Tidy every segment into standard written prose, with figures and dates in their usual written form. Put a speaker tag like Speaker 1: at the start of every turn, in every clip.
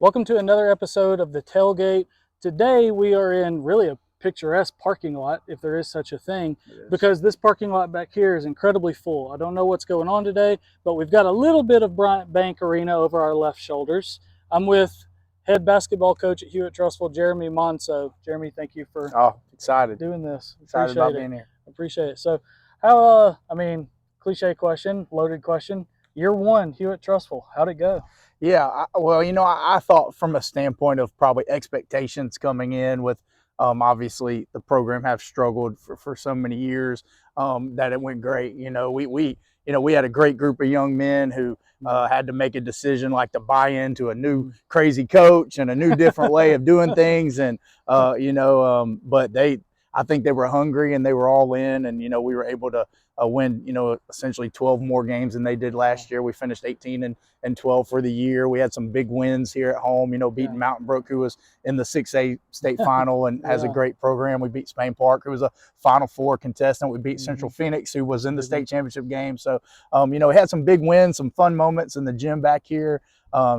Speaker 1: Welcome to another episode of the Tailgate. Today we are in really a picturesque parking lot, if there is such a thing, because this parking lot back here is incredibly full. I don't know what's going on today, but we've got a little bit of Bryant Bank Arena over our left shoulders. I'm with head basketball coach at Hewitt-Trussville, Jeremy Monceaux. Jeremy, thank you for
Speaker 2: excited
Speaker 1: doing this.
Speaker 2: Excited about being here.
Speaker 1: Appreciate it. So how, cliche question, loaded question. Year one, Hewitt-Trussville, how'd it go?
Speaker 2: Yeah, I thought from a standpoint of probably expectations coming in with obviously the program have struggled for so many years that it went great. We had a great group of young men who had to make a decision like to buy into a new crazy coach and a new different way of doing things. And, but I think they were hungry and they were all in, and, we were able to win, essentially 12 more games than they did last year. We finished 18 and 12 for the year. We had some big wins here at home, beating Mountain Brook, who was in the 6A state final and has a great program. We beat Spain Park, who was a Final Four contestant. We beat Central Phoenix, who was in the state championship game. So, we had some big wins, some fun moments in the gym back here.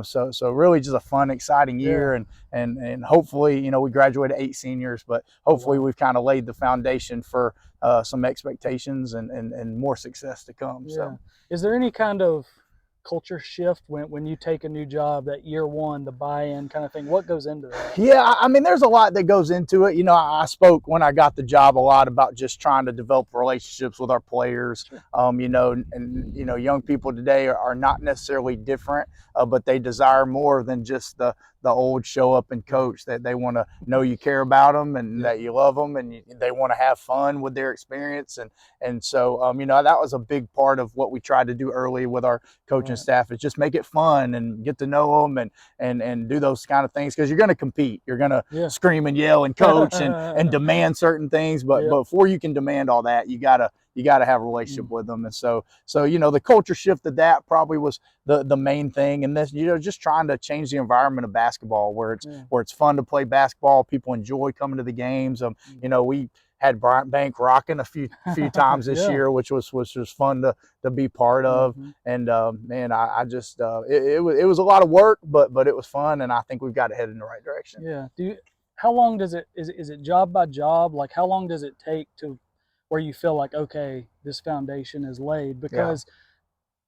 Speaker 2: So really just a fun, exciting year, and hopefully, we graduated 8 seniors, but hopefully we've kind of laid the foundation for some expectations and more success to come.
Speaker 1: Yeah.
Speaker 2: So,
Speaker 1: is there any kind of culture shift when you take a new job, that year one, the buy-in kind of thing? What goes into that?
Speaker 2: Yeah, there's a lot that goes into it. I spoke when I got the job a lot about just trying to develop relationships with our players.
Speaker 1: Sure.
Speaker 2: Young people today are not necessarily different, but they desire more than just the old show up and coach. That they want to know you care about them and that you love them, and they want to have fun with their experience. And so that was a big part of what we tried to do early with our coaching staff, is just make it fun and get to know them and do those kind of things, because you're going to compete. You're going to scream and yell and coach and demand certain things, but before you can demand all that, you gotta have a relationship with them. And so the culture shift of that probably was the main thing. And this, just trying to change the environment of basketball where it's fun to play basketball. People enjoy coming to the games. We had Bryant Bank rocking a few times this year, which was fun to be part of. And man, I just it was a lot of work, but it was fun, and I think we've got to head in the right direction.
Speaker 1: Yeah. How long does it is it job by job? Like, how long does it take to where you feel like, okay, this foundation is laid? Because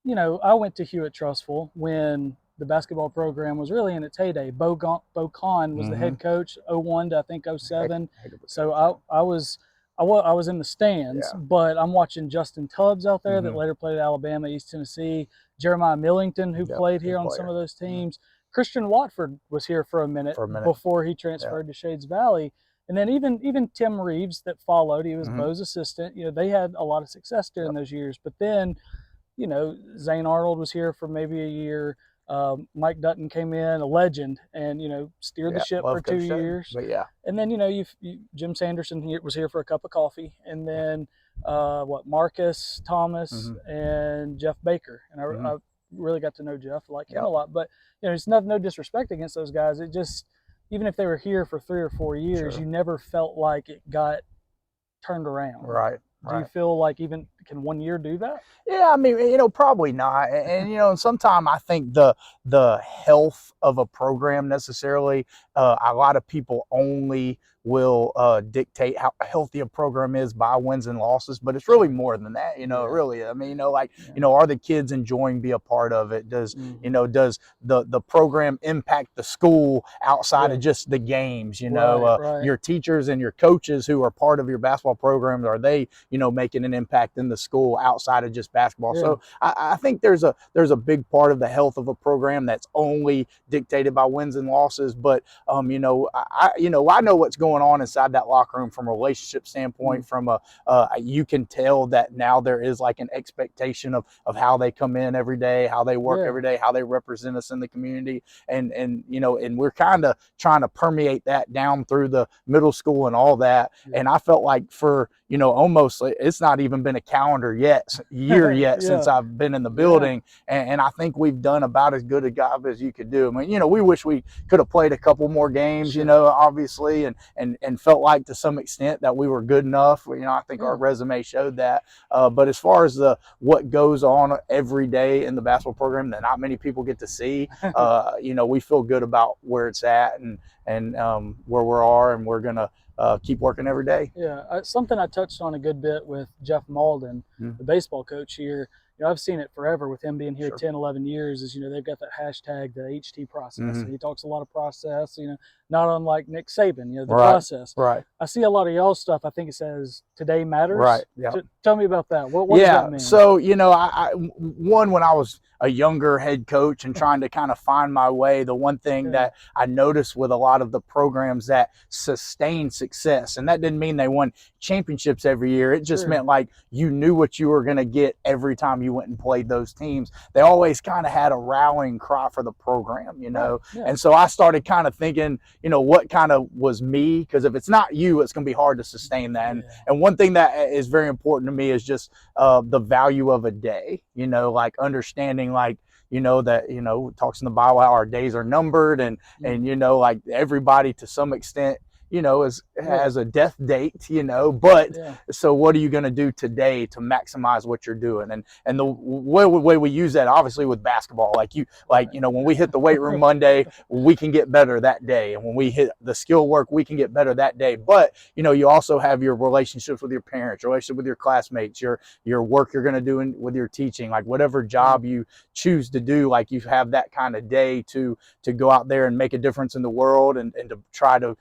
Speaker 1: I went to Hewitt-Trussville when the basketball program was really in its heyday. Bo Kahn was the head coach, 01 to I think 07. So I was in the stands, but I'm watching Justin Tubbs out there that later played at Alabama, East Tennessee, Jeremiah Millington, who played here on some of those teams. Christian Watford was here for a minute before he transferred to Shades Valley. And then even Tim Reeves that followed, he was Bo's assistant. They had a lot of success during those years. But then, Zane Arnold was here for maybe a year. Mike Dutton came in, a legend, and steered the ship for 2 years.
Speaker 2: But
Speaker 1: and then Jim Sanderson was here for a cup of coffee, and then Marcus Thomas and Jeff Baker, and I really got to know Jeff, like him a lot. But it's no disrespect against those guys. It just, even if they were here for 3 or 4 years, you never felt like it got turned around.
Speaker 2: Right.
Speaker 1: Do you feel like even can 1 year do that?
Speaker 2: Yeah, probably not. And sometimes I think the health of a program necessarily, a lot of people only will dictate how healthy a program is by wins and losses, but it's really more than that. Really, are the kids enjoying being a part of it? Does does the program impact the school outside of just the games? Your teachers and your coaches who are part of your basketball program, are they making an impact in the school outside of just basketball? So I think there's a big part of the health of a program that's only dictated by wins and losses. But I know what's going on inside that locker room from a relationship standpoint. From you can tell that now there is like an expectation of how they come in every day, how they work every day, how they represent us in the community, and we're kind of trying to permeate that down through the middle school and all that. And I felt like for almost, it's not even been a calendar year yet since
Speaker 1: Yeah.
Speaker 2: I've been in the building, and I think we've done about as good a job as you could do. I mean, you know, we wish we could have played a couple more games,
Speaker 1: Sure.
Speaker 2: you know, obviously, and felt like to some extent that we were good enough. You know, I think our
Speaker 1: Yeah.
Speaker 2: resume showed that. But as far as what goes on every day in the basketball program that not many people get to see, you know, we feel good about where it's at and where we are, and we're gonna keep working every day.
Speaker 1: Yeah, something I touched on a good bit with Jeff Malden, the baseball coach here. You know, I've seen it forever with him being here
Speaker 2: Sure.
Speaker 1: 10, 11 years. Is, you know, they've got that hashtag, the HT process.
Speaker 2: Mm-hmm.
Speaker 1: And he talks a lot of process, you know, not unlike Nick Saban, you know, the
Speaker 2: Right.
Speaker 1: process.
Speaker 2: Right.
Speaker 1: I see a lot of y'all's stuff. I think it says today matters.
Speaker 2: Right. Yeah.
Speaker 1: Tell me about that. What does that mean?
Speaker 2: So, you know, when I was a younger head coach and trying to kind of find my way, the one thing that I noticed with a lot of the programs that sustained success, and that didn't mean they won championships every year. It just meant like you knew what you were going to get every time you went and played those teams. They always kind of had a rallying cry for the program, you know. And so I started kind of thinking, you know, what kind of was me, because if it's not you, it's going to be hard to sustain that. And one thing that is very important to me is just the value of a day, you know, like understanding, like, you know, that, you know, it talks in the Bible how our days are numbered, and you know, like everybody to some extent, you know, has a death date, you know, but so what are you going to do today to maximize what you're doing? And the way we use that, obviously, with basketball, like you know, when we hit the weight room Monday, we can get better that day, and when we hit the skill work, we can get better that day. But you know, you also have your relationships with your parents, your relationship with your classmates, your work you're going to do with your teaching, like whatever job you choose to do, like you have that kind of day to go out there and make a difference in the world, and to try to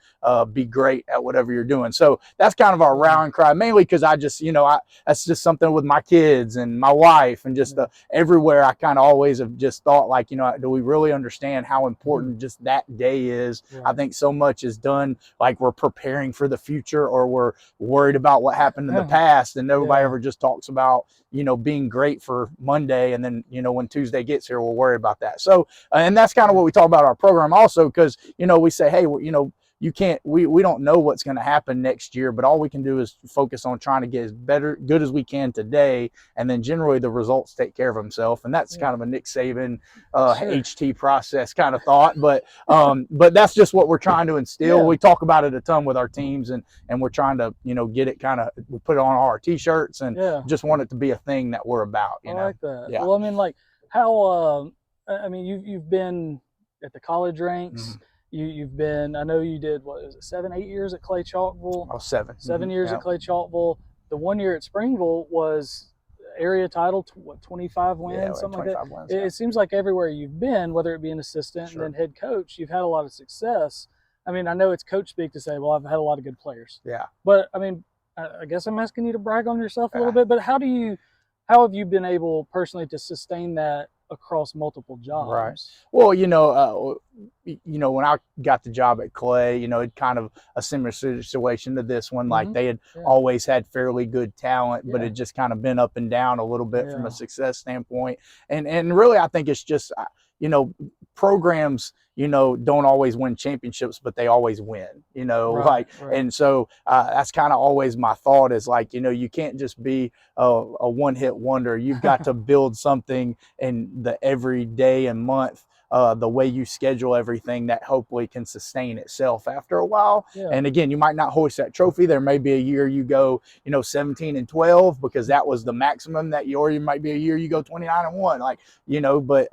Speaker 2: be great at whatever you're doing. So that's kind of our rallying cry, mainly because I just, you know, that's just something with my kids and my wife, and just everywhere I kind of always have just thought, like, you know, do we really understand how important just that day is? I think so much is done like we're preparing for the future, or we're worried about what happened in the past, and nobody ever just talks about, you know, being great for Monday, and then, you know, when Tuesday gets here, we'll worry about that. So and that's kind of what we talk about our program also, because, you know, we say, hey, you know, you can't, we don't know what's going to happen next year, but all we can do is focus on trying to get as good as we can today, and then generally the results take care of themselves. And that's kind of a Nick Saban HT process kind of thought, but that's just what we're trying to instill. We talk about it a ton with our teams, and we're trying to, you know, get it kind of, we put it on our t-shirts, and just want it to be a thing that we're about, you know?
Speaker 1: I like that. Well, I mean, like how, I mean, you've been at the college ranks. You've been, I know you did, what is it, 7, 8 years at Clay Chalkville?
Speaker 2: Oh, 7.
Speaker 1: 7 years at Clay Chalkville. The 1 year at Springville was area title, 25 wins, something like that.
Speaker 2: Wins,
Speaker 1: it seems like everywhere you've been, whether it be an assistant and then head coach, you've had a lot of success. I mean, I know it's coach speak to say, well, I've had a lot of good players. But I mean, I guess I'm asking you to brag on yourself a little bit, but how have you been able personally to sustain that across multiple jobs?
Speaker 2: Right. Well, you know, when I got the job at Clay, you know, it kind of a similar situation to this one. Like they had always had fairly good talent, but it just kind of been up and down a little bit from a success standpoint. And really, I think it's just, you know, programs, you know, don't always win championships, but they always win, you know, and so that's kind of always my thought is, like, you know, you can't just be a one-hit wonder. You've got to build something in the every day and month, the way you schedule everything, that hopefully can sustain itself after a while. And again, you might not hoist that trophy. There may be a year you go, you know, 17-12 because that was the maximum that year, or you might be a year you go 29-1, like, you know, but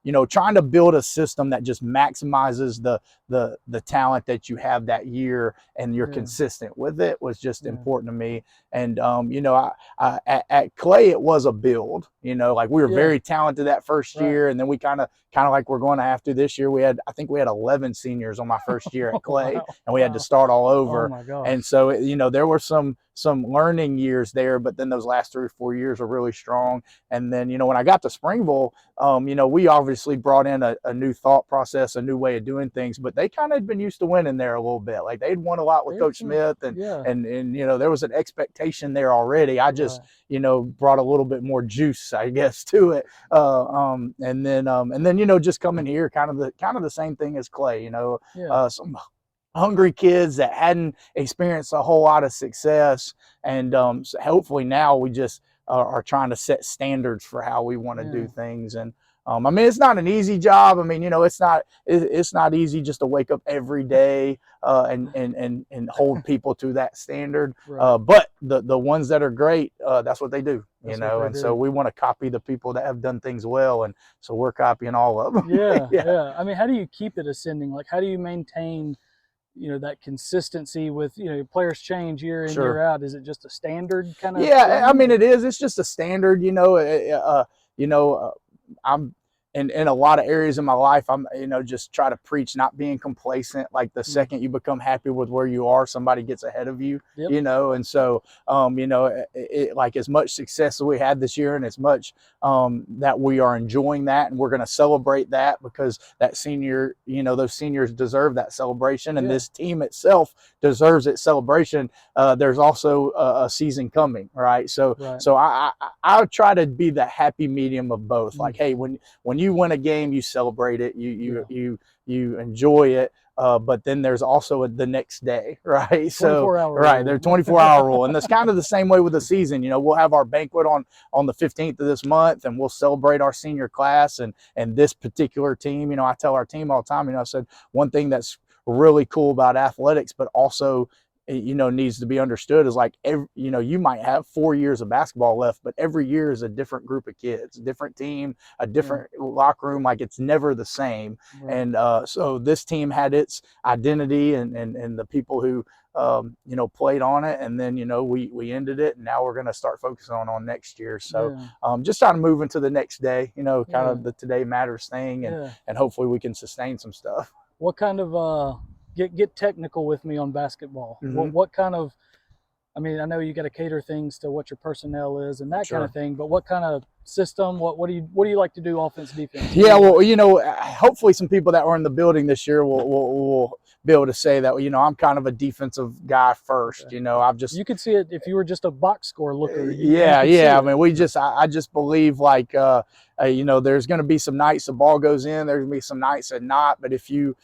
Speaker 2: you know, trying to build a system that just maximizes the talent that you have that year, and you're consistent with it, was just important to me. And you know, at Clay, it was a build, you know, like we were very talented that first year, and then we kind of like we're going to have to this year. I think we had 11 seniors on my first year at Clay, and we had to start all over. And so, you know, there were some learning years there, but then those last 3 or 4 years are really strong. And then, you know, when I got to Springville, you know, we obviously brought in a new thought process, a new way of doing things, but they kind of had been used to winning there a little bit. Like they'd won a lot with Coach Smith, and you know, there was an expectation there already. I just, you know, brought a little bit more juice, I guess, to it. And then, you know, just coming here, kind of the same thing as Clay, you know, some hungry kids that hadn't experienced a whole lot of success. And so hopefully now we just are trying to set standards for how we want to do things. And I mean, it's not an easy job. I mean, it's not easy just to wake up every day and hold people to that standard.
Speaker 1: Right.
Speaker 2: But the ones that are great, that's what they do,
Speaker 1: That's
Speaker 2: and so we want to copy the people that have done things well, and so we're copying all of them.
Speaker 1: Yeah. I mean, how do you keep it ascending? Like, how do you maintain, that consistency with, players change year in, year out? Is it just a standard kind of
Speaker 2: Yeah, I
Speaker 1: thing?
Speaker 2: mean, it is. It's just a standard, I'm in a lot of areas in my life, I'm, just try to preach not being complacent. Like the second you become happy with where you are, somebody gets ahead of you, and so, like as much success as we had this year and as much that we are enjoying that, and we're going to celebrate that because that senior, those seniors deserve that celebration, and this team itself deserves its celebration. There's also a season coming, right? So I try to be the happy medium of both. Like, hey, when you win a game, you celebrate it, you enjoy it. But then there's also the next day, right? So, right, there's 24-hour rule, and that's kind of the same way with the season. We'll have our banquet on the 15th of this month, and we'll celebrate our senior class and this particular team. I tell our team all the time. I said one thing that's really cool about athletics, but also needs to be understood is like you might have 4 years of basketball left, but every year is a different group of kids, a different team, a different locker room. Like it's never the same. And so this team had its identity and the people who played on it, and then we ended it, and now we're going to start focusing on next year. So just trying to move into the next day, kind of the today matters thing, and hopefully we can sustain some stuff.
Speaker 1: What kind of get technical with me on basketball? What kind of, I mean, I know you got to cater things to what your personnel is and that kind of thing, but what kind of system, what do you like to do, offense, defense?
Speaker 2: Yeah, well, hopefully some people that were in the building this year will be able to say that, I'm kind of a defensive guy first.
Speaker 1: You could see it if you were just a box score looker.
Speaker 2: I mean, I just believe like, there's going to be some nights the ball goes in, there's going to be some nights that not, but if you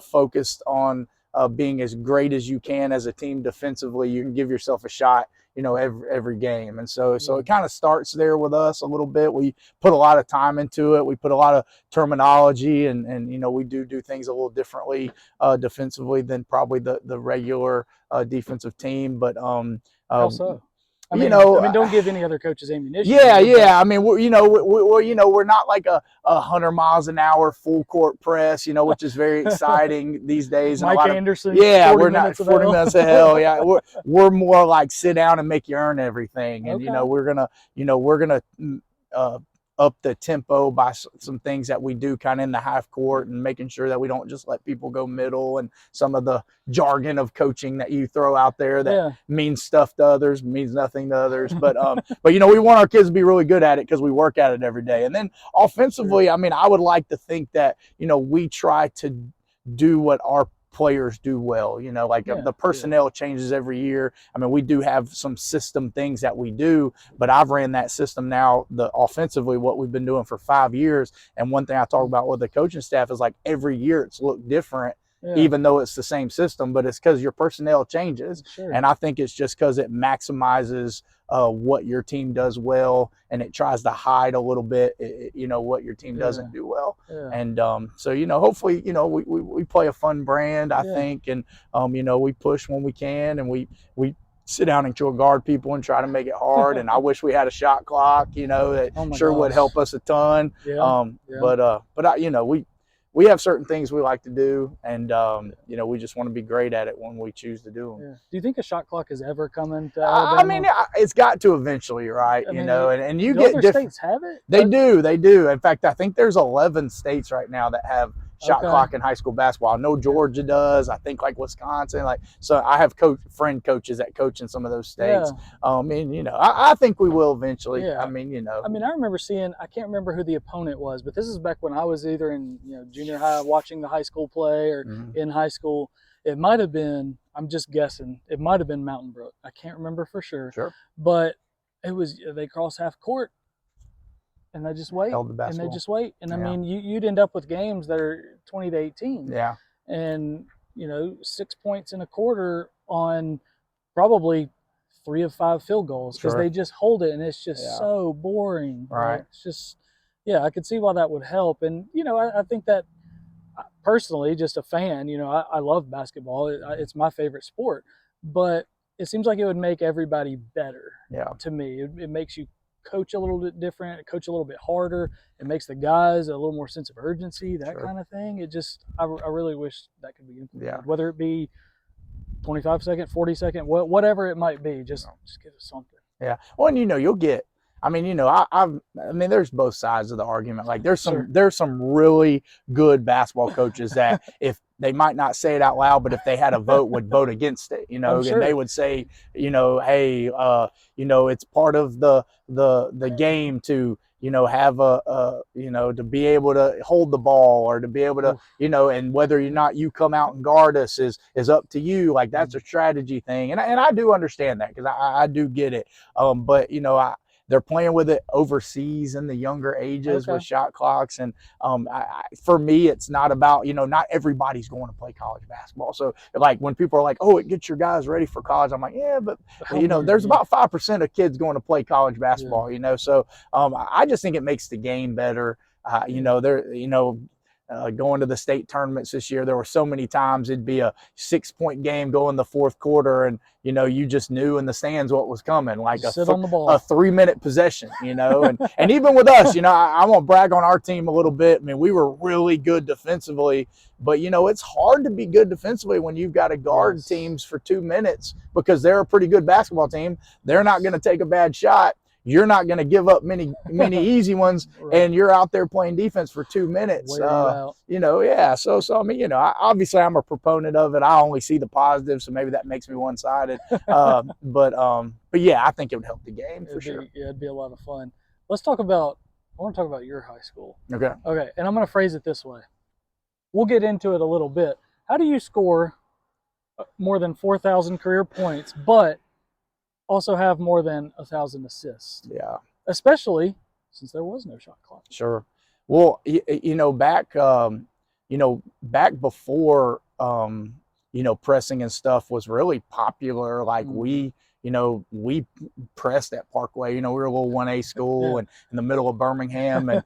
Speaker 2: focused on being as great as you can as a team defensively, you can give yourself a shot, every game. And so it kind of starts there with us a little bit. We put a lot of time into it. We put a lot of terminology, and we do things a little differently defensively than probably the regular defensive team. But
Speaker 1: how so? I mean, don't give any other coaches ammunition.
Speaker 2: I mean, we're not like a 100 miles an hour full court press, which is very exciting these days.
Speaker 1: Mike Anderson.
Speaker 2: We're not 40 minutes of hell. Yeah, we're more like sit down and make you earn everything, and we're gonna up the tempo by some things that we do kind of in the half court, and making sure that we don't just let people go middle, and some of the jargon of coaching that you throw out there that means stuff to others, means nothing to others. But we want our kids to be really good at it because we work at it every day. And then offensively, I mean, I would like to think that, we try to do what our players do well, the personnel changes every year. I mean, we do have some system things that we do, but I've ran that system now, the offensively, what we've been doing for 5 years. And one thing I talk about with the coaching staff is like every year it's looked different, even though it's the same system, but it's because your personnel changes. And I think it's just because it maximizes what your team does well, and it tries to hide a little bit, what your team doesn't do well. And so, hopefully, we play a fun brand, I think, and, we push when we can, and we sit down and guard people and try to make it hard. And I wish we had a shot clock, that would help us a ton. But we have certain things we like to do, and we just want to be great at it when we choose to do them.
Speaker 1: Do you think a shot clock is ever coming to Alabama?
Speaker 2: I mean, it's got to eventually, right? And you
Speaker 1: do
Speaker 2: get
Speaker 1: other states have it?
Speaker 2: They do. In fact, I think there's 11 states right now that have shot clock in high school basketball. I know Georgia does. I think like Wisconsin. So I have friend coaches that coach in some of those states. And I think we will eventually. I mean, I
Speaker 1: remember seeing, I can't remember who the opponent was, but this is back when I was either in junior high watching the high school play, or in high school. It might have been, I'm just guessing, it might have been Mountain Brook. I can't remember for sure. But it was, they cross half court, and they just wait, and they just wait. And I mean, you'd end up with games that are 20-18. And 6 points in a quarter on probably 3 of 5 field goals because
Speaker 2: Sure.
Speaker 1: they just hold it and it's just
Speaker 2: Yeah.
Speaker 1: so boring.
Speaker 2: Right.
Speaker 1: Like, it's just, yeah, I could see why that would help. And, I think that personally, just a fan, I love basketball. It's my favorite sport, but it seems like it would make everybody better.
Speaker 2: Yeah.
Speaker 1: To me, it makes you coach a little bit different, coach a little bit harder. It makes the guys a little more sense of urgency, that
Speaker 2: Sure.
Speaker 1: kind of thing. I really wish that could be implemented,
Speaker 2: Yeah.
Speaker 1: whether it be 25-second, 40-second, whatever it might be. Just give us something.
Speaker 2: Yeah. Well, and you'll get. I mean, I mean, there's both sides of the argument. Like, there's some really good basketball coaches that if they might not say it out loud, but if they had a vote, would vote against it. And they would say, hey, it's part of the game to have to be able to hold the ball or to be able to, and whether or not you come out and guard us is up to you. Like, that's a strategy thing. And I do understand that because I do get it. But, they're playing with it overseas in the younger ages with shot clocks. And for me, it's not about, not everybody's going to play college basketball. So, like, when people are like, oh, it gets your guys ready for college, I'm like, yeah, but, there's about 5% of kids going to play college basketball, So I just think it makes the game better. Going to the state tournaments this year, there were so many times it'd be a 6-point game going the fourth quarter, and you just knew in the stands what was coming, like
Speaker 1: sit on the ball.
Speaker 2: a 3-minute possession, and even with us, I want to brag on our team a little bit. I mean, we were really good defensively, but it's hard to be good defensively when you've got to guard teams for 2 minutes because they're a pretty good basketball team. They're not going to take a bad shot. You're not going to give up many easy ones, and you're out there playing defense for 2 minutes. So I mean, obviously I'm a proponent of it. I only see the positives, so maybe that makes me one-sided. But yeah, I think it would help the game for sure.
Speaker 1: Yeah, it'd be a lot of fun. I want to talk about your high school.
Speaker 2: Okay,
Speaker 1: and I'm going to phrase it this way. We'll get into it a little bit. How do you score more than 4,000 career points, but also have more than 1,000 assists?
Speaker 2: Yeah,
Speaker 1: especially since there was no shot clock.
Speaker 2: Sure. Well, back before pressing and stuff was really popular. Like we pressed at Parkway. We were a little 1A school and in the middle of Birmingham, and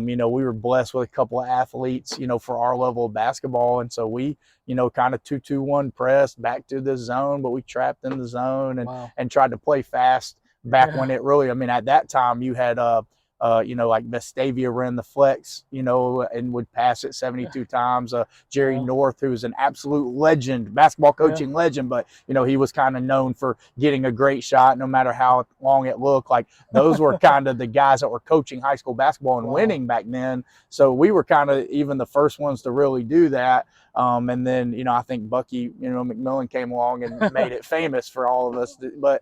Speaker 2: we were blessed with a couple of athletes, for our level of basketball, and so we kind of 2-2-1 pressed back to the zone, but we trapped in the zone and tried to play fast back when it really, I mean, at that time you had like Vestavia ran the flex, and would pass it 72 times. Jerry North, who was an absolute legend, basketball coaching legend, but he was kind of known for getting a great shot no matter how long it looked. Like, those were kind of the guys that were coaching high school basketball and winning back then. So we were kind of even the first ones to really do that. And then, I think Bucky, McMillan came along and made it famous for all of us. But but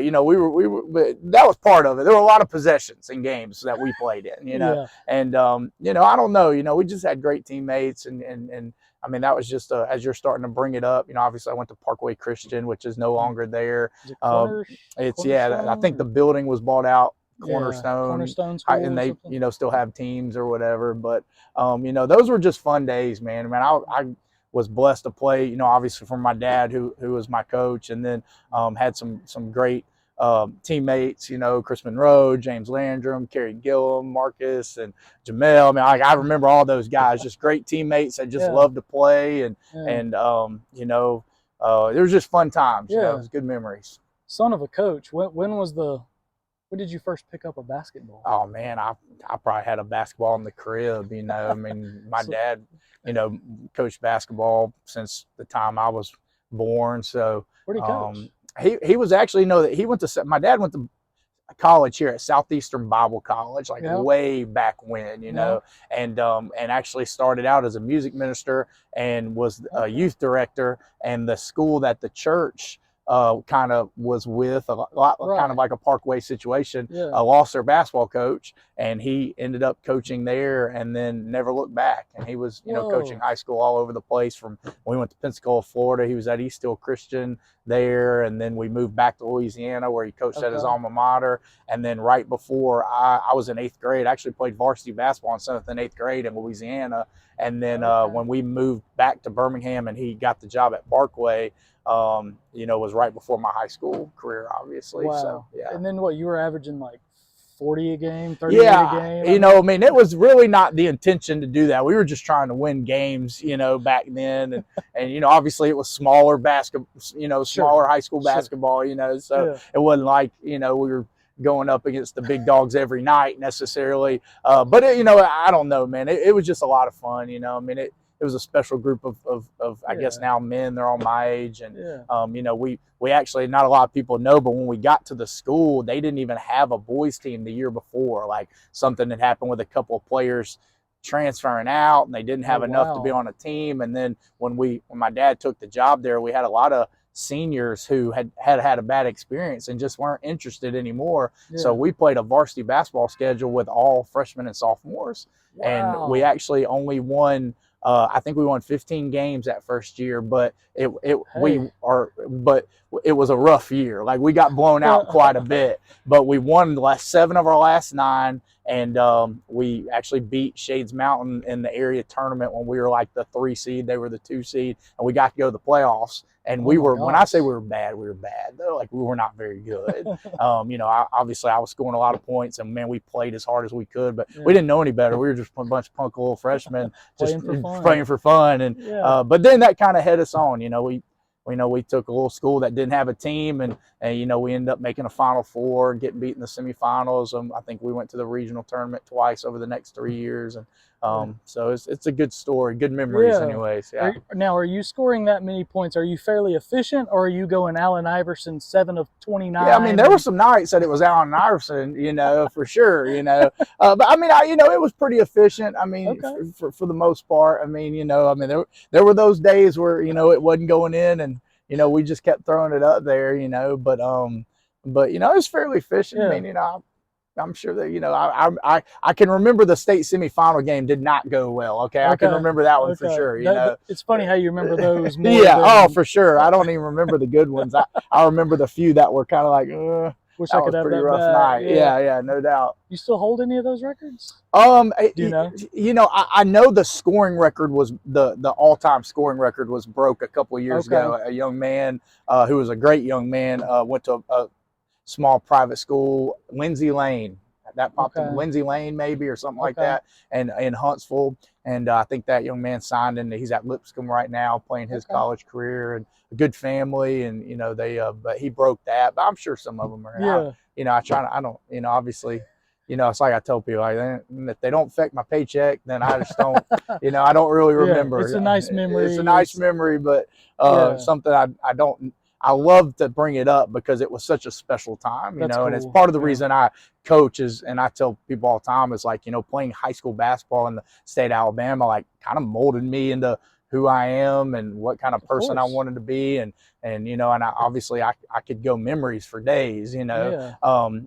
Speaker 2: that was part of it. There were a lot of possessions in games that we played in, and, I don't know, we just had great teammates and I mean, that was just as you're starting to bring it up, obviously I went to Parkway Christian, which is no longer there. I think the building was bought out. Cornerstone
Speaker 1: School,
Speaker 2: and they still have teams or whatever, but those were just fun days, man. I was blessed to play, obviously from my dad who was my coach, and then had some great teammates, Chris Monroe, James Landrum, Kerry Gillum, Marcus, and Jamel. I mean, I remember all those guys, just great teammates that just loved to play, and it was just fun times. It was good memories.
Speaker 1: Son of a coach, when did you first pick up a basketball?
Speaker 2: Oh man, I probably had a basketball in the crib. I mean, my dad, coached basketball since the time I was born. So
Speaker 1: where did he coach?
Speaker 2: He was actually that he went to. My dad went to college here at Southeastern Bible College, like way back when, and actually started out as a music minister and was a youth director, and the school that the church kind of was with a lot kind of like a Parkway situation, lost their basketball coach, and he ended up coaching there and then never looked back. And he was, coaching high school all over the place. From when we went to Pensacola, Florida, he was at East Hill Christian there, and then we moved back to Louisiana where he coached at his alma mater. And then right before I was in 8th grade, I actually played varsity basketball in 7th and 8th grade in Louisiana. And then when we moved back to Birmingham and he got the job at Parkway, was right before my high school career, obviously.
Speaker 1: Wow.
Speaker 2: So, yeah.
Speaker 1: And then what, you were averaging like 40 a game, 38 a
Speaker 2: Yeah,
Speaker 1: game?
Speaker 2: I mean, it was really not the intention to do that. We were just trying to win games, back then. And obviously it was smaller basketball, smaller high school basketball, so it wasn't like, we were going up against the big dogs every night necessarily. But, I don't know, man. It was just a lot of fun, I mean, it was a special group of I guess now men. They're all my age, and we actually, not a lot of people know, but when we got to the school, they didn't even have a boys team the year before. Like, something had happened with a couple of players transferring out, and they didn't have enough to be on a team. And then when my dad took the job there, we had a lot of seniors who had a bad experience and just weren't interested anymore. So we played a varsity basketball schedule with all freshmen and sophomores. And we actually only won, I think we won 15 games that first year, but it was a rough year. Like, we got blown out quite a bit, but we won the last 7 of our last 9. And we actually beat Shades Mountain in the area tournament when we were like the 3 seed. They were the 2 seed, and we got to go to the playoffs. And when I say we were bad, though. Like, we were not very good. Obviously I was scoring a lot of points, and man, we played as hard as we could, but we didn't know any better. We were just a bunch of punk little freshmen just playing for fun. And but then that kind of head us on. We took a little school that didn't have a team, and we ended up making a Final Four, getting beat in the semifinals. I think we went to the regional tournament twice over the next 3 years. And so it's a good story, good memories anyways. Yeah.
Speaker 1: Are you scoring that many points? Are you fairly efficient, or are you going Allen Iverson 7 of 29?
Speaker 2: Yeah, I mean, there were some nights that it was Allen Iverson, for sure, but I mean, it was pretty efficient. I mean, for the most part. I mean, there were those days where, it wasn't going in, and, we just kept throwing it up there, but it was fairly efficient. I mean, I'm sure that, I can remember the state semifinal game did not go well. Okay. I can remember that one for sure.
Speaker 1: It's funny how you remember those more.
Speaker 2: Yeah. For sure. I don't even remember the good ones. I remember the few that were kind of like,
Speaker 1: wish I could have
Speaker 2: pretty
Speaker 1: that
Speaker 2: rough
Speaker 1: back.
Speaker 2: night. Yeah, no doubt.
Speaker 1: You still hold any of those records?
Speaker 2: Do you know? I know the scoring record was the all-time scoring record was broke a couple of years ago. A young man who was a great young man went to a small private school, Lindsay Lane. That popped in Lindsay Lane maybe, or something like that, and in Huntsville. And I think that young man signed, and he's at Lipscomb right now playing his college career, and a good family. And but he broke that. But I'm sure some of them are. I don't. Obviously, it's like I tell people, like, if they don't affect my paycheck, then I just don't. I don't really remember.
Speaker 1: It's a nice memory.
Speaker 2: It's a nice memory, but something I don't. I love to bring it up because it was such a special time, and it's part of the reason I coach and I tell people all the time is like, playing high school basketball in the state of Alabama, like, kind of molded me into who I am and what kind of person I wanted to be. And obviously I could go memories for days, so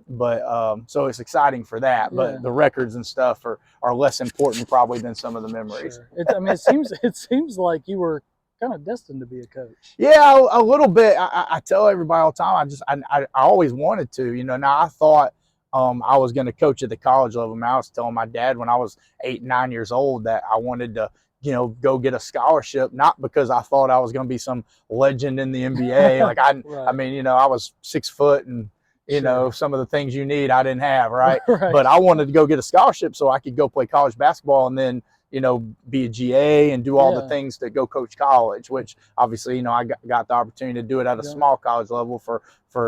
Speaker 2: it's exciting for that, but the records and stuff are less important probably than some of the memories.
Speaker 1: Sure. It seems like you were kind of destined to be a coach.
Speaker 2: Yeah, a little bit. I tell everybody all the time, I always wanted to, now I thought I was going to coach at the college level. I was telling my dad when I was 8, 9 years old that I wanted to, go get a scholarship, not because I thought I was going to be some legend in the NBA. Like I mean, I was 6 foot, and some of the things you need I didn't have, right? But I wanted to go get a scholarship so I could go play college basketball, and then be a GA and do all the things to go coach college, which obviously, I got the opportunity to do it at a small college level for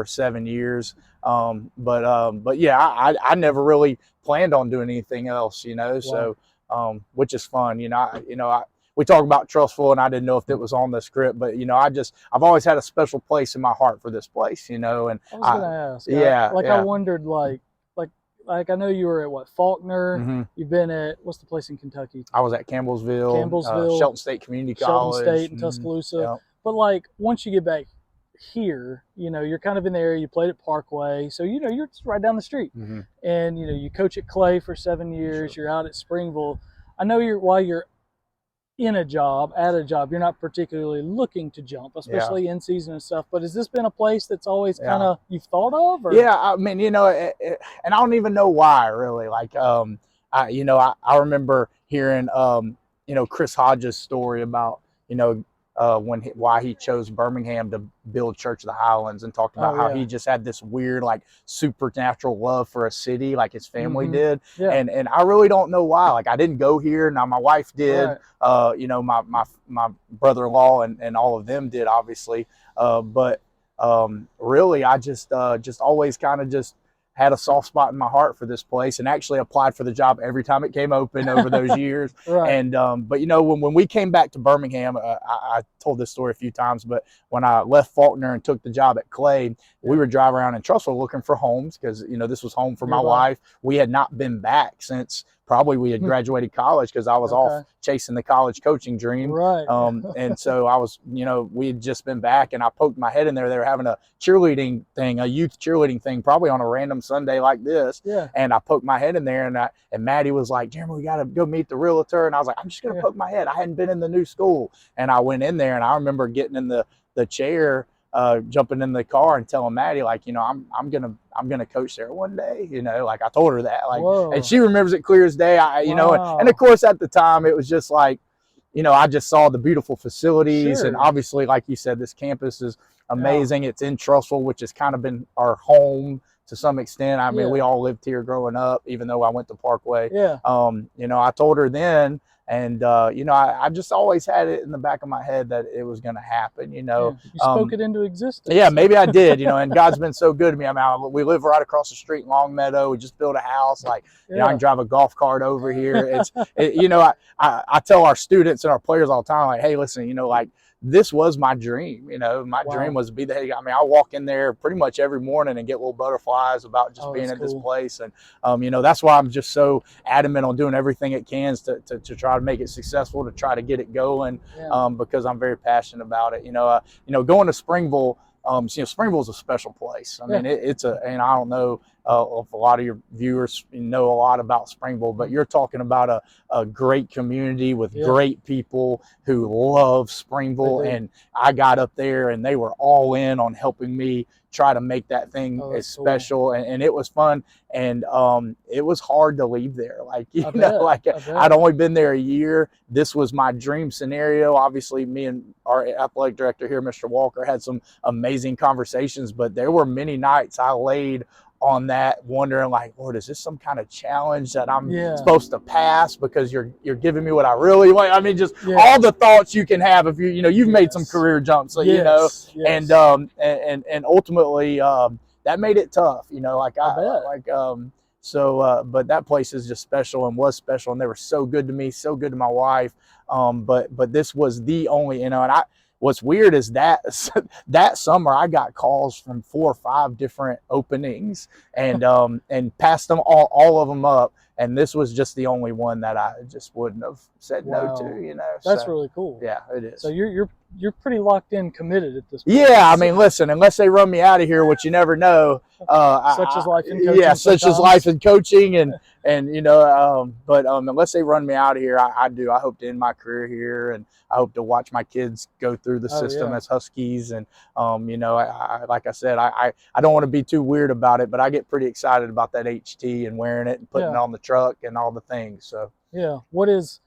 Speaker 2: 7 years. But yeah, I never really planned on doing anything else, so, which is fun. We talk about Trussville, and I didn't know if it was on the script, but I've always had a special place in my heart for this place, and
Speaker 1: I was gonna ask. I wondered, like I know you were at Faulkner. You've been at, what's the place in Kentucky?
Speaker 2: I was at Campbellsville, Shelton State Community College,
Speaker 1: Shelton State and Tuscaloosa. But like, once you get back here, you're kind of in the area. You played at Parkway, so you're just right down the street. And you coach at Clay for 7 years. You're out at Springville. I know while you're at a job, you're not particularly looking to jump, especially in season and stuff. But has this been a place that's always kind of you've thought of? Or?
Speaker 2: Yeah, I mean, and I don't even know why, really. Like, I remember hearing, Chris Hodges' story about, why he chose Birmingham to build Church of the Highlands, and talked about how he just had this weird like supernatural love for a city like his family did.
Speaker 1: Yeah.
Speaker 2: And I really don't know why. Like I didn't go here. Now my wife did.
Speaker 1: Right.
Speaker 2: You know, my brother-in-law and all of them did, obviously. But really, I just always kind of just had a soft spot in my heart for this place, and actually applied for the job every time it came open over those years.
Speaker 1: Right.
Speaker 2: And but you know, when we came back to Birmingham, I told this story a few times, but when I left Faulkner and took the job at Clay, we were driving around in Trussville looking for homes, because you know, this was home for my wife. We had not been back since probably we had graduated college, because I was off chasing the college coaching dream.
Speaker 1: Right.
Speaker 2: And so I was, you know, we had just been back, and I poked my head in there. They were having a cheerleading thing, a youth cheerleading thing, probably on a random Sunday like this.
Speaker 1: Yeah.
Speaker 2: And I poked my head in there, and Maddie was like, Jeremy, we got to go meet the realtor. And I was like, I'm just going to poke my head. I hadn't been in the new school. And I went in there, and I remember getting in the chair, jumping in the car and telling Maddie, like, you know, I'm gonna coach there one day, you know, like I told her that, like, and she remembers it clear as day. You know, and of course at the time it was just like, you know, I just saw the beautiful facilities, and obviously, like you said, this campus is amazing. It's in Trussville, which has kind of been our home to some extent. I mean, we all lived here growing up, even though I went to Parkway. You know, I told her then, and you know, I just always had it in the back of my head that it was going to happen. You know,
Speaker 1: you spoke it into existence.
Speaker 2: Yeah, maybe I did. You know, and God's been so good to me. I mean, we live right across the street in Longmeadow. We just built a house. Like, you know, I can drive a golf cart over here. You know, I tell our students and our players all the time, like, hey, listen, you know, like, this was my dream. You know, my dream was to be the head guy. I mean, I walk in there pretty much every morning and get little butterflies about just being at this place. And, you know, that's why I'm just so adamant on doing everything it can to try to make it successful, to try to get it going, because I'm very passionate about it. You know, going to Springville, you know, Springville is a special place. I mean, and I don't know if a lot of your viewers know a lot about Springville, but you're talking about a great community with great people who love Springville. And I got up there, and they were all in on helping me try to make that thing as special. And it was fun. And it was hard to leave there. Like, you know, like I'd only been there a year. This was my dream scenario. Obviously, me and our athletic director here, Mr. Walker, had some amazing conversations, but there were many nights I laid on that wondering, like, Lord, is this some kind of challenge that I'm supposed to pass because you're giving me what I really want? I mean, just all the thoughts you can have if you know, you've made some career jumps, so, you know, and ultimately that made it tough, you know, like but that place is just special and was special, and they were so good to me, so good to my wife. But this was the only, you know, and what's weird is that that summer I got calls from 4 or 5 different openings, and passed them all of them up, and this was just the only one that I just wouldn't have said no to. You know,
Speaker 1: that's really cool.
Speaker 2: Yeah, it is.
Speaker 1: So you're pretty locked in, committed at this point.
Speaker 2: Yeah, I mean, listen, unless they run me out of here, which you never know.
Speaker 1: Such as life in coaching.
Speaker 2: Yeah, such as life in coaching, and you know, but unless they run me out of here, I hope to end my career here, and I hope to watch my kids go through the system as Huskies. And you know, like I said, I don't want to be too weird about it, but I get pretty excited about that HT and wearing it and putting it on the truck and all the things. So
Speaker 1: what is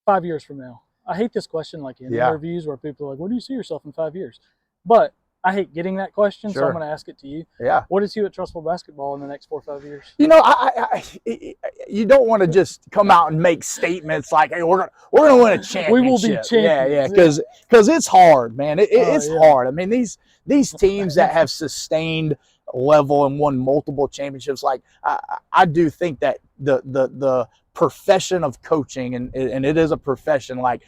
Speaker 1: 5 years from now? I hate this question, like in interviews where people are like, where do you see yourself in 5 years? But I hate getting that question, so I'm going to ask it to you.
Speaker 2: Yeah.
Speaker 1: What is Hewitt-Trussville basketball in the next 4 or 5 years?
Speaker 2: You know, you don't want to just come out and make statements like, "Hey, we're gonna win a championship."
Speaker 1: We will be champions.
Speaker 2: Because it's hard, man. It's hard. I mean, these teams that have sustained level and won multiple championships, like I do think that the profession of coaching, and it is a profession, like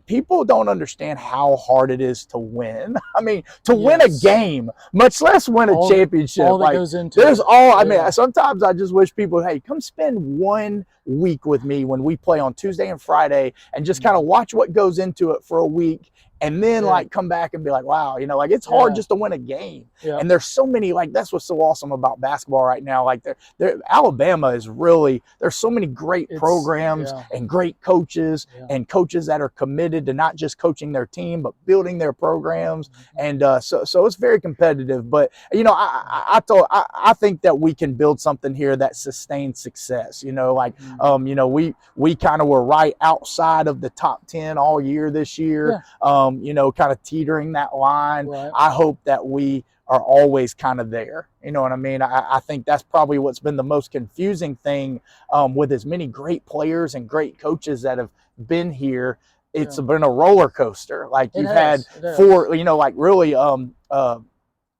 Speaker 2: people don't understand how hard it is to win. I mean, to win a game, much less win a championship.
Speaker 1: All that
Speaker 2: like,
Speaker 1: goes into
Speaker 2: there's all, I mean, sometimes I just wish people, hey, come spend 1 week with me when we play on Tuesday and Friday, and just kind of watch what goes into it for a week. and then like come back and be like, wow, you know, like it's hard just to win a game. And there's so many, like, that's what's so awesome about basketball right now. Like Alabama is really, there's so many great programs and great coaches and coaches that are committed to not just coaching their team, but building their programs. And so it's very competitive. But, you know, I think that we can build something here that sustains success. You know, like, you know, we kind of were right outside of the top 10 all year this year, you know, kind of teetering that line. I hope that we are always kind of there. You know what I mean? I think that's probably what's been the most confusing thing with as many great players and great coaches that have been here. It's been a roller coaster. Like you've had four, you know, like really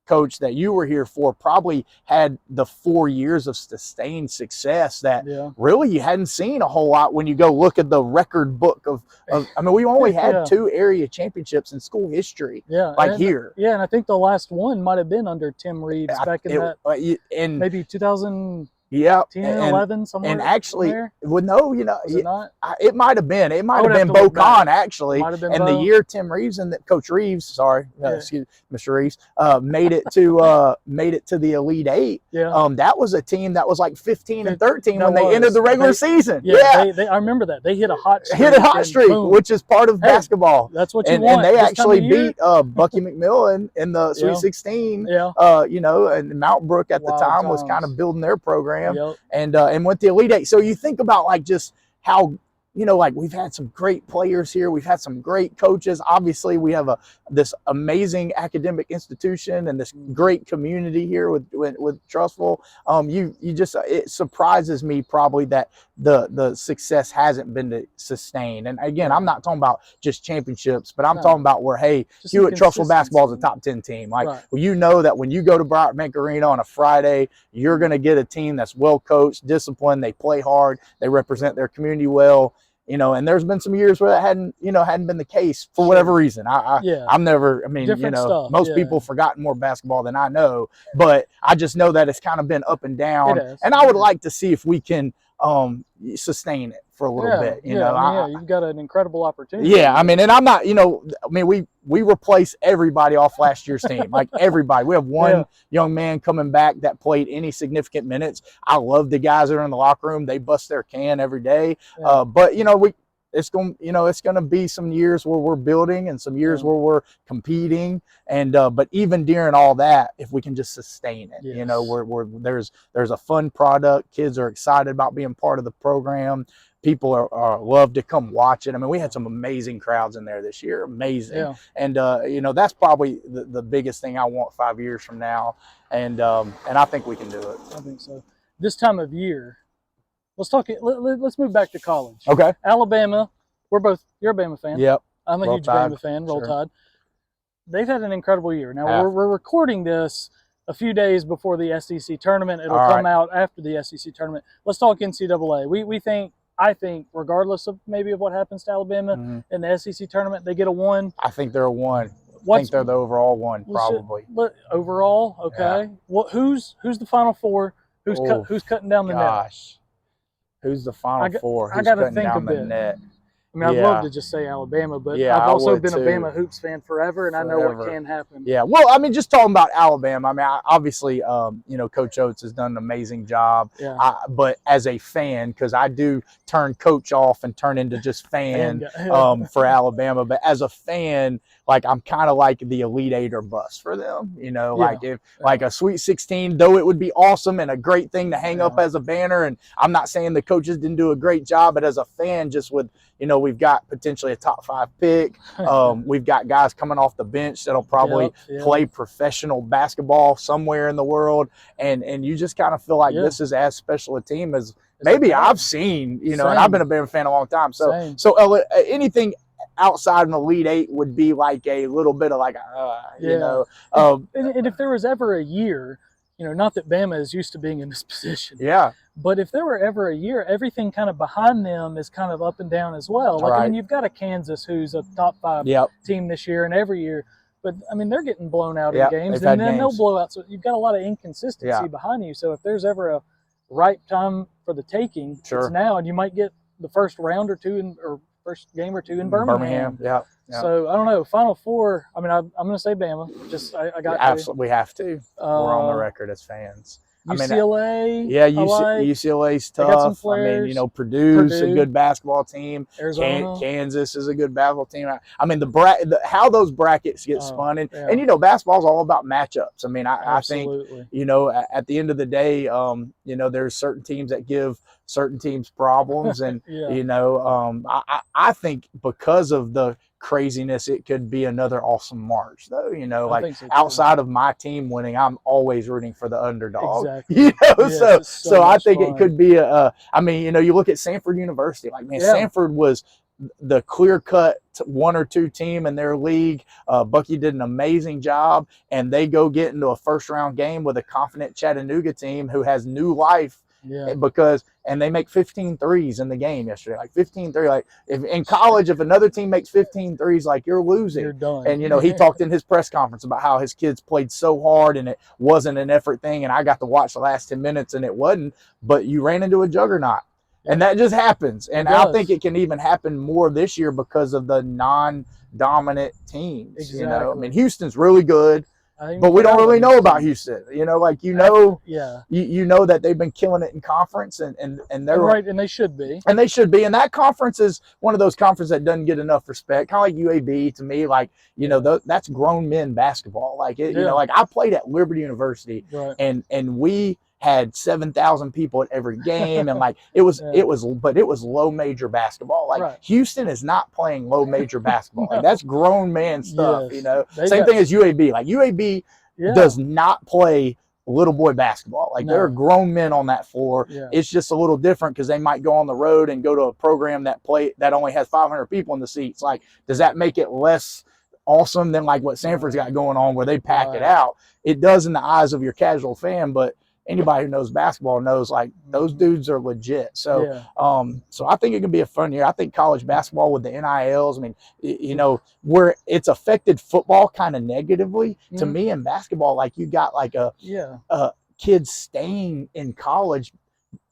Speaker 2: coach that you were here for probably had the 4 years of sustained success that really you hadn't seen a whole lot when you go look at the record book of I mean, we only had 2 area championships in school history, like here.
Speaker 1: And I think the last one might have been under Tim Reeves back in that maybe 2000. 10, 11, somewhere. And
Speaker 2: actually, well, no, you know, it might have been. It might have been Bocan, actually. And the year Tim Reeves and Coach Reeves, sorry, excuse me, Mr. Reeves, made it to the Elite Eight. That was a team that was like 15 and 13 when they entered the regular season.
Speaker 1: I remember that. They hit a hot streak.
Speaker 2: Which is part of basketball.
Speaker 1: That's what you want.
Speaker 2: And they actually beat Bucky McMillan in the Sweet 16. You know, and Mount Brook at the time was kind of building their program. And went the Elite Eight. So you think about like just how, you know, like we've had some great players here. We've had some great coaches. Obviously, we have this amazing academic institution and this great community here with Trussville. You just, it surprises me probably that the success hasn't been sustained. And again, I'm not talking about just championships, but I'm talking about where, hey, Hewitt-Trussville basketball is a top 10 team. Like, well, you know that when you go to Bryant Bank Arena on a Friday, you're going to get a team that's well coached, disciplined, they play hard, they represent their community well. You know, and there's been some years where that hadn't been the case for whatever reason. I'm never, I mean, you know, most people have forgotten more basketball than I know, but I just know that it's kind of been up and down. And I would like to see if we can sustain it for a little bit. You know,
Speaker 1: you've got an incredible opportunity.
Speaker 2: Yeah, I mean, and I'm not, you know, I mean, we replaced everybody off last year's team, like everybody. We have one young man coming back that played any significant minutes. I love the guys that are in the locker room. They bust their can every day. But you know, it's going to be some years where we're building and some years where we're competing. And but even during all that, if we can just sustain it, you know, there's a fun product. Kids are excited about being part of the program. People are love to come watch it. I mean, we had some amazing crowds in there this year, amazing. And you know, that's probably the biggest thing I want 5 years from now. And I think we can do it.
Speaker 1: I think so. This time of year, let's move back to college.
Speaker 2: Okay.
Speaker 1: Alabama, you're a Bama fan.
Speaker 2: Yep.
Speaker 1: I'm a huge Bama fan. Roll Tide. They've had an incredible year. Now we're recording this a few days before the SEC tournament. It'll come out after the SEC tournament. Let's talk NCAA. I think, regardless of maybe of what happens to Alabama in the SEC tournament, they get a 1.
Speaker 2: I think they're a 1. I think they're the overall 1, probably.
Speaker 1: Overall, okay. Who's the Final Four? Who's cutting down the net?
Speaker 2: Who's the Final Four? Who's cutting down the net?
Speaker 1: I mean, I'd love to just say Alabama, but I've also been a Bama Hoops fan forever, and I know what can happen.
Speaker 2: Yeah, well, I mean, just talking about Alabama, I mean, obviously, you know, Coach Oates has done an amazing job. But as a fan, because I do turn coach off and turn into just fan for Alabama, but as a fan, like I'm kind of like the Elite Eight or bust for them. You know, like if like a Sweet 16, though it would be awesome and a great thing to hang up as a banner. And I'm not saying the coaches didn't do a great job, but as a fan, just with, you know, we've got potentially a top 5 pick. We've got guys coming off the bench that'll probably play professional basketball somewhere in the world. And you just kind of feel like this is as special a team as maybe I've seen, you know, and I've been a Bama fan a long time. So anything outside an Elite Eight would be like a little bit of like, you know.
Speaker 1: And if there was ever a year, you know, not that Bama is used to being in this position. But if there were ever a year, everything kind of behind them is kind of up and down as well. Like, I mean, you've got a Kansas who's a top 5 team this year and every year. But, I mean, they're getting blown out in games, and then they'll blow out. So you've got a lot of inconsistency behind you. So if there's ever a right time for the taking, it's now, and you might get the first round or 2 or first game or two in Birmingham.
Speaker 2: Yeah.
Speaker 1: So I don't know. Final Four. I mean, I'm going to say Bama. Just I got
Speaker 2: absolutely. We have to. We're on the
Speaker 1: to.
Speaker 2: record as fans.
Speaker 1: UCLA.
Speaker 2: Yeah,
Speaker 1: like.
Speaker 2: UCLA's
Speaker 1: They got some
Speaker 2: tough. I mean,
Speaker 1: players.
Speaker 2: Purdue's a good basketball team.
Speaker 1: Arizona.
Speaker 2: Kansas is a good basketball team. I mean, how those brackets get spun in,
Speaker 1: yeah.
Speaker 2: and basketball's all about matchups. I mean, I think at the end of the day, there's certain teams that give certain teams problems, and I think because of the craziness, it could be another awesome March, though. Like so outside of my team winning, I'm always rooting for the underdog.
Speaker 1: Exactly. Yes,
Speaker 2: so I think it could be I mean, you look at Samford University. Like, man, Samford was the clear-cut 1 or 2 team in their league. Bucky did an amazing job, and they go get into a first-round game with a confident Chattanooga team who has new life. And they make 15 threes in the game yesterday, like 15 threes. Like, if in college, if another team makes 15 threes, like, you're losing.
Speaker 1: You're done.
Speaker 2: And he talked in his press conference about how his kids played so hard and it wasn't an effort thing. And I got to watch the last 10 minutes and it wasn't. But you ran into a juggernaut, and that just happens. And I think it can even happen more this year because of the non-dominant teams.
Speaker 1: Exactly.
Speaker 2: I mean, Houston's really good. But we don't really know about Houston. you know that they've been killing it in conference, and they're
Speaker 1: right, and they should be.
Speaker 2: And that conference is one of those conferences that doesn't get enough respect. Kind of like UAB to me, like that's grown men basketball. Like like I played at Liberty University, and we had 7,000 people at every game, and like it was low major basketball. Like Houston is not playing low major basketball. Like, that's grown man stuff. Same thing as UAB. Like UAB does not play little boy basketball. Like there are grown men on that floor. It's just a little different because they might go on the road and go to a program that only has 500 people in the seats. Like, does that make it less awesome than like what Samford's got going on, where they pack it out? It does in the eyes of your casual fan, but anybody who knows basketball knows like those dudes are legit. So so I think it can be a fun year. I think college basketball with the NILs, I mean, where it's affected football kind of negatively, to me in basketball, like you got like a kids staying in college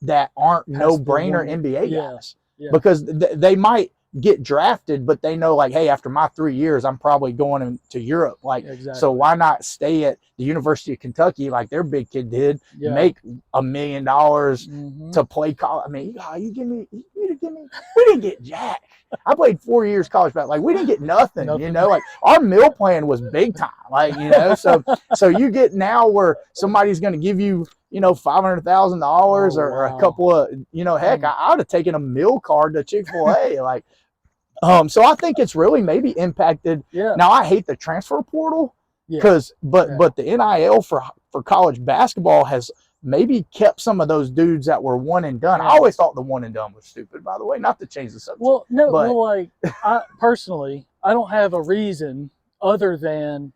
Speaker 2: that aren't no-brainer NBA guys. Because they might get drafted, but they know, like, hey, after my 3 years, I'm probably going to Europe. Like, so why not stay at the University of Kentucky, like their big kid did, make $1 million to play college? I mean, we didn't get jack. I played 4 years college basketball. Like, we didn't get nothing. Like our meal plan was big time. Like, so you get now where somebody's going to give you, $500,000 or a couple of, heck, I would have taken a meal card to Chick-fil-A. Like, so I think it's really maybe impacted. Now, I hate the transfer portal but the NIL for college basketball has maybe kept some of those dudes that were one and done. I always thought the one and done was stupid, by the way, not to change the subject.
Speaker 1: Well, no, like I personally, I don't have a reason other than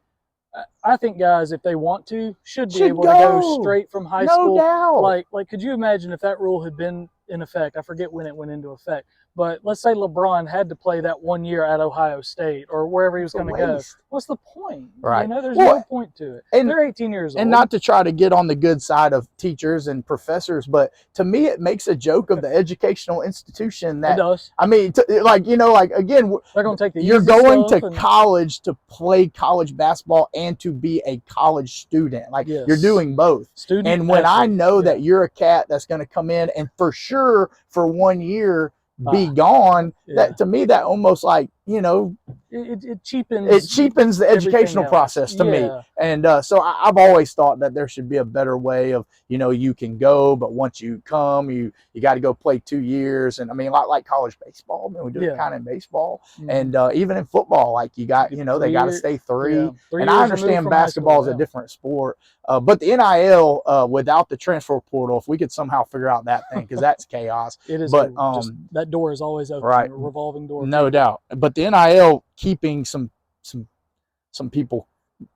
Speaker 1: I think guys, if they want to, should be able to go straight from high school.
Speaker 2: Doubt.
Speaker 1: Like, could you imagine if that rule had been in effect? I forget when it went into effect, but let's say LeBron had to play that 1 year at Ohio State or wherever he was going to go. What's the point?
Speaker 2: Right.
Speaker 1: There's no point to it. And they're 18 years old.
Speaker 2: And not to try to get on the good side of teachers and professors, but to me, it makes a joke of the educational institution that,
Speaker 1: it does.
Speaker 2: I mean, again,
Speaker 1: they're going to take the
Speaker 2: you're going to college to play college basketball and to be a college student. Like, you're doing both. And when I know that you're a cat that's going to come in and for sure for 1 year be gone, that to me, that almost like,
Speaker 1: it cheapens
Speaker 2: the educational process to me. And so I've always thought that there should be a better way of, you can go, but once you come, you got to go play 2 years. And I mean, like college baseball, I mean, we do it kind of in baseball, and even in football, like you got, they got to stay 3. And I understand basketball is a different sport, but the NIL without the transfer portal, if we could somehow figure out that thing, because that's chaos.
Speaker 1: It is,
Speaker 2: but
Speaker 1: that door is always open,
Speaker 2: right?
Speaker 1: A revolving door.
Speaker 2: No doubt. But the NIL keeping some people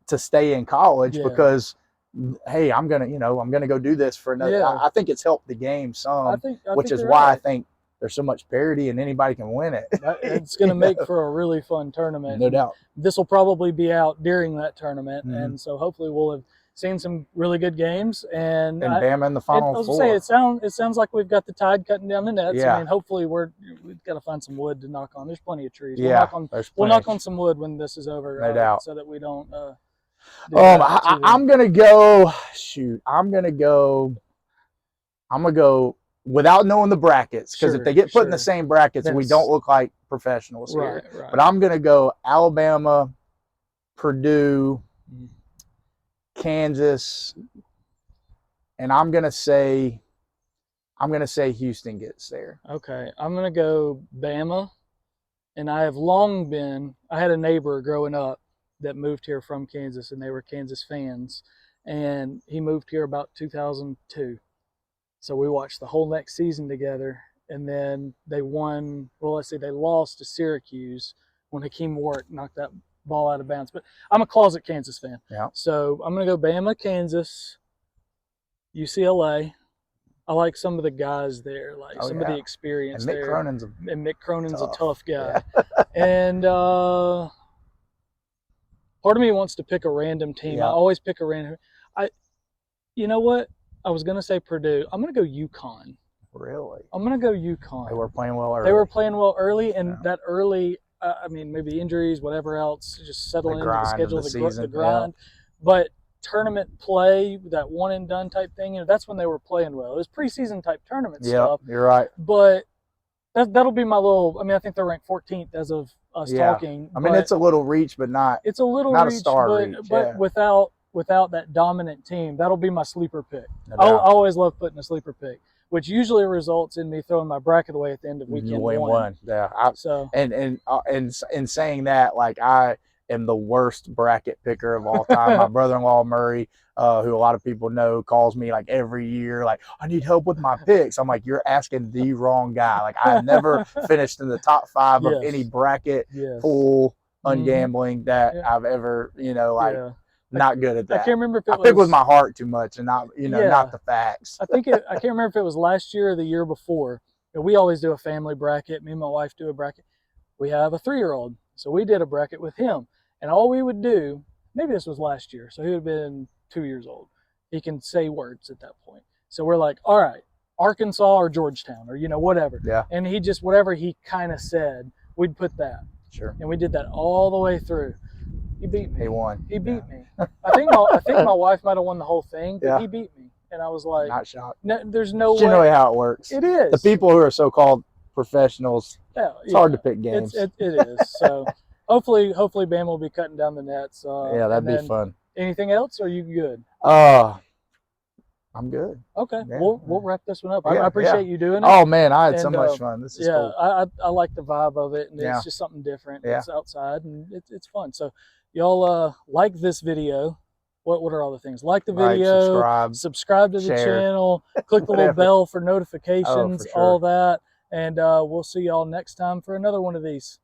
Speaker 2: to stay in college because, hey, I'm gonna go do this for another. I think it's helped the game some, which is why I think there's so much parity and anybody can win it.
Speaker 1: It's going to make for a really fun tournament.
Speaker 2: No doubt.
Speaker 1: This will probably be out during that tournament, and so hopefully we'll have seen some really good games, and
Speaker 2: Bama in the Final
Speaker 1: I was
Speaker 2: Four.
Speaker 1: say it sounds like we've got the tide cutting down the nets.
Speaker 2: Yeah.
Speaker 1: I mean, hopefully we've got to find some wood to knock on. There's plenty of trees.
Speaker 2: Yeah,
Speaker 1: We'll knock on some wood when this is over,
Speaker 2: no doubt,
Speaker 1: so that we don't.
Speaker 2: I'm gonna go. Shoot, I'm gonna go without knowing the brackets, because if they get put in the same brackets, then we don't look like professionals here.
Speaker 1: Right.
Speaker 2: But I'm gonna go Alabama, Purdue, Kansas, and I'm gonna say Houston gets there.
Speaker 1: Okay, I'm gonna go Bama, and I had a neighbor growing up that moved here from Kansas, and they were Kansas fans, and he moved here about 2002. So we watched the whole next season together, and then they won. Well, let's say they lost to Syracuse when Hakeem Warwick knocked that ball out of bounds. But I'm a closet Kansas fan.
Speaker 2: Yeah.
Speaker 1: So I'm going to go Bama, Kansas, UCLA. I like some of the guys there, like some of the experience
Speaker 2: and Mick
Speaker 1: there.
Speaker 2: Cronin's
Speaker 1: Cronin's a tough guy. Yeah. And part of me wants to pick a random team. I always pick a random. You know what? I was going to say Purdue. I'm going to go UConn.
Speaker 2: Really?
Speaker 1: I'm going to go UConn.
Speaker 2: They were playing well early.
Speaker 1: And that early, I mean, maybe injuries, whatever else, just settling into the schedule, the grind. Yeah. But tournament play, that one and done type thing, that's when they were playing well. It was preseason type tournament stuff.
Speaker 2: You're right.
Speaker 1: But that'll be my little. I mean, I think they're ranked 14th as of us talking.
Speaker 2: I mean, it's a little reach, but not.
Speaker 1: It's a little
Speaker 2: not
Speaker 1: reach,
Speaker 2: a star reach.
Speaker 1: But without that dominant team, that'll be my sleeper pick. I always love putting a sleeper pick, which usually results in me throwing my bracket away at the end of weekend one.
Speaker 2: Yeah. In saying that, like, I am the worst bracket picker of all time. My brother-in-law Murray, who a lot of people know, calls me like every year, like, I need help with my picks. I'm like, you're asking the wrong guy. Like, I never finished in the top 5 of any bracket pool ungambling that I've ever, not good at that.
Speaker 1: I can't remember if
Speaker 2: I pick with my heart too much and not, not the facts.
Speaker 1: I can't remember if it was last year or the year before. We always do a family bracket. Me and my wife do a bracket. We have a 3-year-old, so we did a bracket with him. And all we would do, maybe this was last year, so he would have been 2 years old. He can say words at that point. So we're like, all right, Arkansas or Georgetown or, whatever.
Speaker 2: Yeah.
Speaker 1: And he just, whatever he kind of said, we'd put that.
Speaker 2: Sure.
Speaker 1: And we did that all the way through. He beat me.
Speaker 2: He won.
Speaker 1: He beat me. I think my wife might have won the whole thing, but he beat me. And I was like,
Speaker 2: not shocked.
Speaker 1: No, there's no way.
Speaker 2: Generally how it works.
Speaker 1: It is.
Speaker 2: The people who are so-called professionals, it's hard to pick games.
Speaker 1: It is. So hopefully Bama will be cutting down the nets.
Speaker 2: That'd be fun.
Speaker 1: Anything else, or are you good?
Speaker 2: I'm good.
Speaker 1: Okay, we'll wrap this one up. I appreciate you doing it.
Speaker 2: Oh man, I had so much fun. This is cool.
Speaker 1: I like the vibe of it, and it's just something different. Yeah. It's outside, and it's fun. So y'all like this video. What are all the things? Like the video, subscribe to the channel, click the little bell for notifications, all that, and we'll see y'all next time for another one of these.